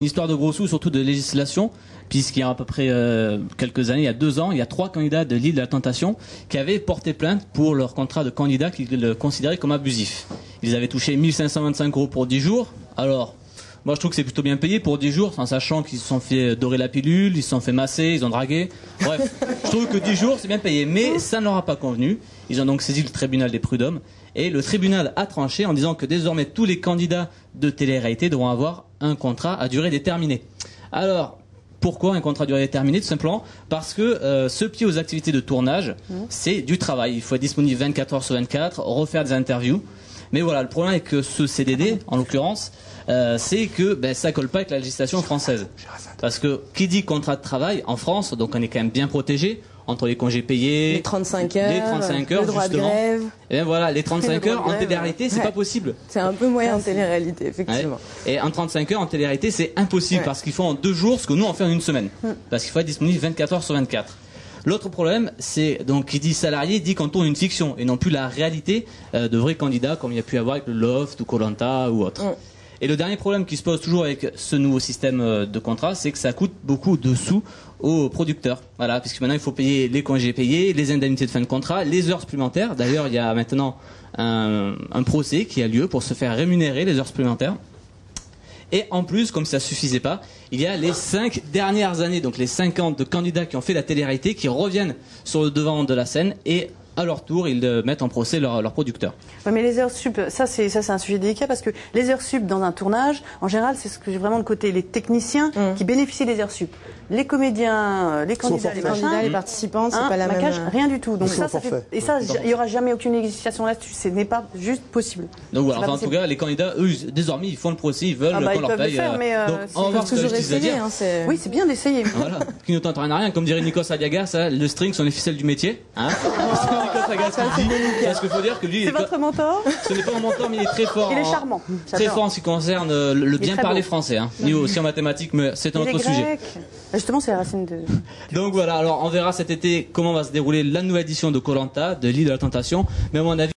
Une histoire de gros sous, surtout de législation, puisqu'il y a à peu près quelques années, il y a 2 ans, il y a 3 candidats de l'île de la Tentation qui avaient porté plainte pour leur contrat de candidat qu'ils considéraient comme abusif. Ils avaient touché 1525 € pour 10 jours. Alors, moi je trouve que c'est plutôt bien payé pour 10 jours, en sachant qu'ils se sont fait dorer la pilule, ils se sont fait masser, ils ont dragué. Bref, je trouve que 10 jours c'est bien payé, mais ça ne leur a pas convenu. Ils ont donc saisi le tribunal des prud'hommes, et le tribunal a tranché en disant que désormais tous les candidats de télé-réalité devront avoir un contrat à durée déterminée. Alors, pourquoi un contrat à durée déterminée? Tout simplement parce que se plier aux activités de tournage, c'est du travail. Il faut être disponible 24 heures sur 24, refaire des interviews. Mais voilà, le problème avec ce CDD, en l'occurrence, c'est que ça colle pas avec la législation française. Parce que qui dit contrat de travail en France, donc on est quand même bien protégé entre les congés payés, les 35 heures, le droit justement. de grève. Et bien voilà, les 35 heures en télé-réalité, c'est pas possible. C'est un peu moyen en télé-réalité, effectivement. Ouais. Et en 35 heures en télé-réalité, c'est impossible parce qu'ils font en 2 jours ce que nous on fait en 1 semaine. Parce qu'il faut être disponible 24 heures sur 24. L'autre problème, c'est donc qui dit salarié dit qu'on tourne une fiction et non plus la réalité de vrais candidats comme il y a pu y avoir avec le Loft ou Koh-Lanta ou autre. Et le dernier problème qui se pose toujours avec ce nouveau système de contrat, c'est que ça coûte beaucoup de sous aux producteurs. Voilà, puisque maintenant il faut payer les congés payés, les indemnités de fin de contrat, les heures supplémentaires. D'ailleurs, il y a maintenant un procès qui a lieu pour se faire rémunérer les heures supplémentaires. Et en plus, comme ça suffisait pas, il y a les 5 dernières années, donc les 50 de candidats qui ont fait la télé-réalité, qui reviennent sur le devant de la scène et à leur tour, ils mettent en procès leurs producteurs. Ouais, mais les heures sup, ça c'est un sujet délicat parce que les heures sup dans un tournage, en général, c'est ce que j'ai vraiment de côté les techniciens qui bénéficient des heures sup. Les comédiens, les candidats, les participants, c'est pas la maquillage, même. rien du tout. Donc ça fait, et ça, il y aura jamais aucune législation là-dessus. Ce n'est pas juste possible. Donc voilà. Enfin, en tout cas, les candidats, eux, désormais, ils font le procès, ils veulent qu'on leur paye. Donc on va voir ce que je disais dire. Oui, c'est bien d'essayer. Voilà. Qui ne tente rien à rien, comme dirait Nikos Aliaga, ça, le string sont les ficelles du métier. Hein. C'est Nikos Aliaga qui dit. Parce qu'il faut dire que lui, c'est votre mentor. Ce n'est pas mon mentor, mais il est très fort. Il est charmant. Très fort en ce qui concerne le bien parler français. Hein. Niveau aussi en mathématiques, mais c'est un autre sujet. Justement, c'est la racine de. Donc voilà, alors on verra cet été comment va se dérouler la nouvelle édition de Koh-Lanta, de l'île de la Tentation. Mais à mon avis,